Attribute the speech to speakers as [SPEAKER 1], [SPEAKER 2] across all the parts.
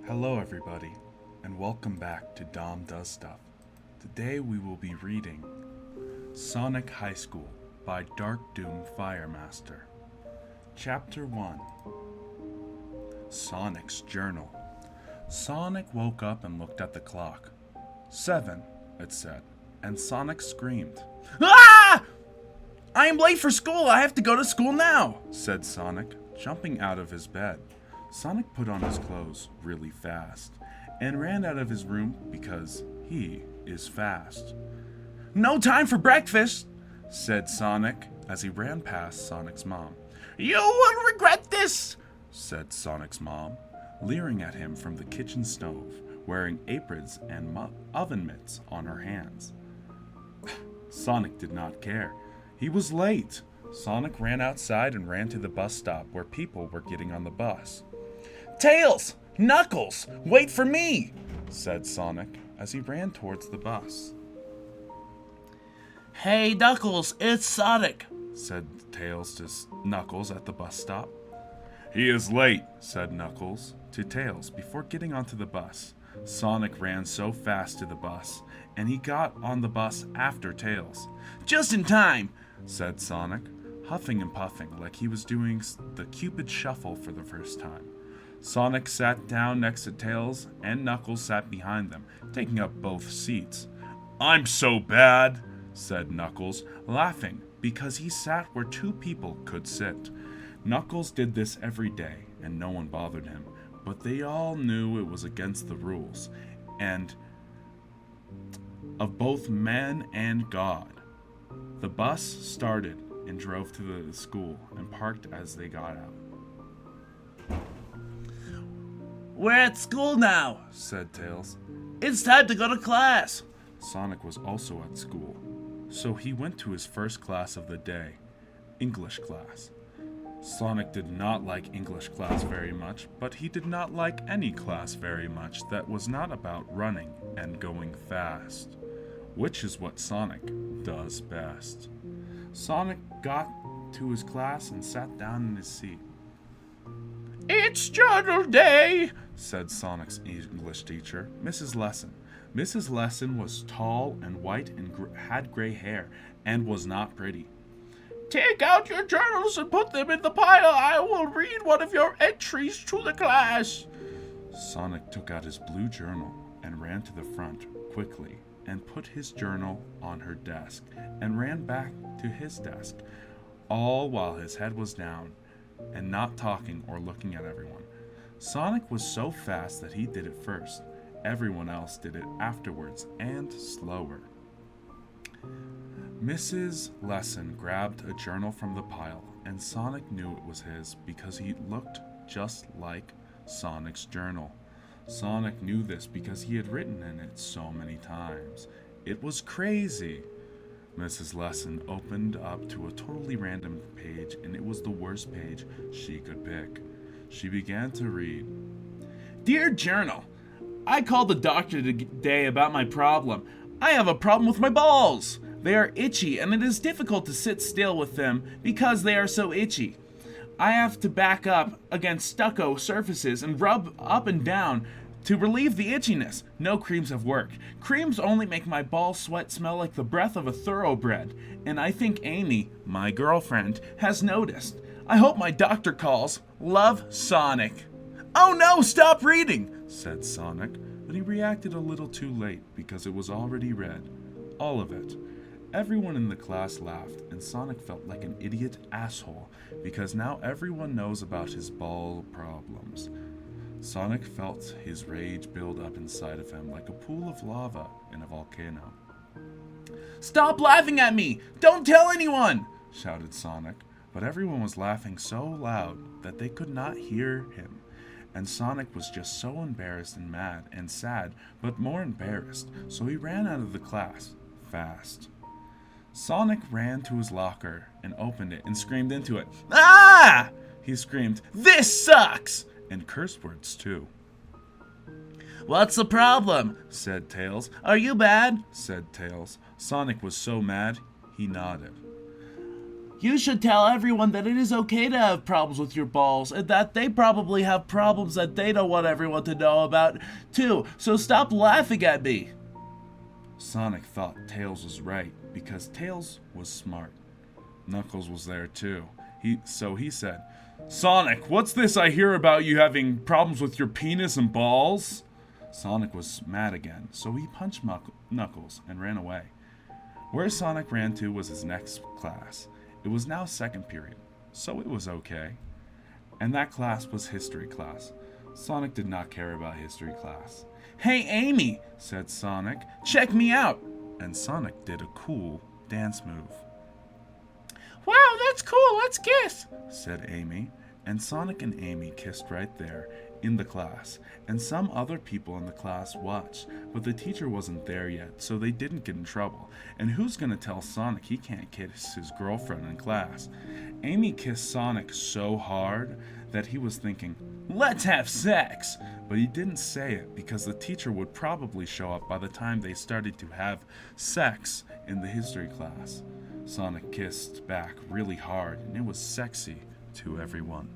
[SPEAKER 1] Hello, everybody, and welcome back to Dom Does Stuff. Today we will be reading Sonic High School by Dark Doom Firemaster. Chapter 1 Sonic's Journal. Sonic woke up and looked at the clock. 7, it said, and Sonic screamed. Ah! I am late for school! I have to go to school now! Said Sonic, jumping out of his bed. Sonic put on his clothes really fast and ran out of his room because he is fast. No time for breakfast, said Sonic as he ran past Sonic's mom. You will regret this, said Sonic's mom, leering at him from the kitchen stove, wearing aprons and oven mitts on her hands. Sonic did not care. He was late. Sonic ran outside and ran to the bus stop where people were getting on the bus. Tails! Knuckles! Wait for me! Said Sonic as he ran towards the bus. Hey, Knuckles, it's Sonic, said Tails to Knuckles at the bus stop. He is late, said Knuckles to Tails before getting onto the bus. Sonic ran so fast to the bus, and he got on the bus after Tails. Just in time, said Sonic, huffing and puffing like he was doing the Cupid Shuffle for the first time. Sonic sat down next to Tails, and Knuckles sat behind them, taking up both seats. I'm so bad, said Knuckles, laughing because he sat where two people could sit. Knuckles did this every day, and no one bothered him, but they all knew it was against the rules, and of both men and God. The bus started and drove to the school and parked as they got out. We're at school now, said Tails. It's time to go to class. Sonic was also at school, so he went to his first class of the day, English class. Sonic did not like English class very much, but he did not like any class very much that was not about running and going fast, which is what Sonic does best. Sonic got to his class and sat down in his seat. It's journal day, said Sonic's English teacher, Mrs. Lesson. Mrs. Lesson was tall and white and had gray hair and was not pretty. Take out your journals and put them in the pile. I will read one of your entries to the class. Sonic took out his blue journal and ran to the front quickly and put his journal on her desk and ran back to his desk, all while his head was down and not talking or looking at everyone. Sonic was so fast that he did it first. Everyone else did it afterwards and slower. Mrs. Lesson grabbed a journal from the pile, and Sonic knew it was his because he looked just like Sonic's journal. Sonic knew this because he had written in it so many times. It was crazy. Mrs. Lesson opened up to a totally random page, and it was the worst page she could pick. She began to read. Dear Journal, I called the doctor today about my problem. I have a problem with my balls. They are itchy, and it is difficult to sit still with them because they are so itchy. I have to back up against stucco surfaces and rub up and down to relieve the itchiness. No creams have worked. Creams only make my ball sweat smell like the breath of a thoroughbred, and I think Amy, my girlfriend, has noticed. I hope my doctor calls. Love, Sonic. Oh no, stop reading, said Sonic, but he reacted a little too late because it was already read. All of it. Everyone in the class laughed, and Sonic felt like an idiot asshole because now everyone knows about his ball problems. Sonic felt his rage build up inside of him like a pool of lava in a volcano. Stop laughing at me! Don't tell anyone! Shouted Sonic, but everyone was laughing so loud that they could not hear him, and Sonic was just so embarrassed and mad and sad, but more embarrassed, so he ran out of the class, fast. Sonic ran to his locker and opened it and screamed into it. Ah! He screamed, This sucks! And curse words too. What's the problem? Said Tails. Are you bad? Said Tails. Sonic was so mad, he nodded.
[SPEAKER 2] You should tell everyone that it is okay to have problems with your balls, and that they probably have problems that they don't want everyone to know about, too. So stop laughing at me.
[SPEAKER 1] Sonic thought Tails was right because Tails was smart. Knuckles was there too. So he said, Sonic, what's this I hear about you having problems with your penis and balls? Sonic was mad again, so he punched Knuckles and ran away. Where Sonic ran to was his next class. It was now second period, so it was okay. And that class was history class. Sonic did not care about history class. Hey Amy, said Sonic, check me out. And Sonic did a cool dance move.
[SPEAKER 2] Wow, that's cool, let's kiss,
[SPEAKER 1] said Amy. And Sonic and Amy kissed right there in the class, and some other people in the class watched, but the teacher wasn't there yet, so they didn't get in trouble. And who's gonna tell Sonic he can't kiss his girlfriend in class? Amy kissed Sonic so hard that he was thinking, let's have sex! But he didn't say it because the teacher would probably show up by the time they started to have sex in the history class. Sonic kissed back really hard, and it was sexy to everyone.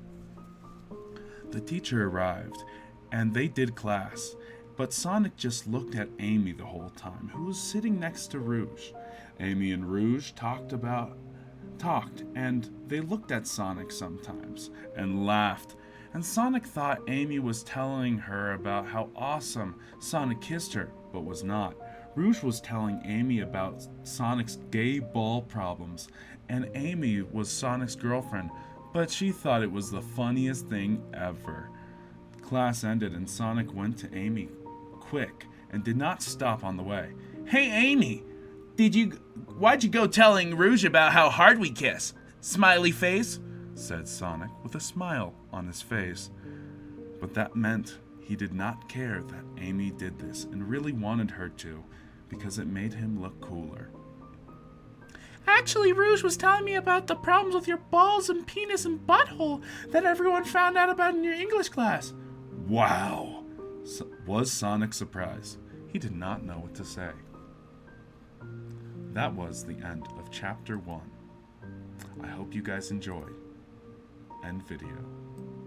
[SPEAKER 1] The teacher arrived, and they did class, but Sonic just looked at Amy the whole time, who was sitting next to Rouge. Amy and Rouge talked, and they looked at Sonic sometimes, and laughed, and Sonic thought Amy was telling her about how awesome Sonic kissed her, but was not. Rouge was telling Amy about Sonic's gay ball problems, and Amy was Sonic's girlfriend, but she thought it was the funniest thing ever. Class ended and Sonic went to Amy quick and did not stop on the way. Hey Amy, why'd you go telling Rouge about how hard we kiss? Smiley face, said Sonic with a smile on his face. But that meant he did not care that Amy did this and really wanted her to, because it made him look cooler.
[SPEAKER 2] Actually, Rouge was telling me about the problems with your balls and penis and butthole that everyone found out about in your English class.
[SPEAKER 1] Wow! Was Sonic surprised? He did not know what to say. That was the end of Chapter 1. I hope you guys enjoyed. End video.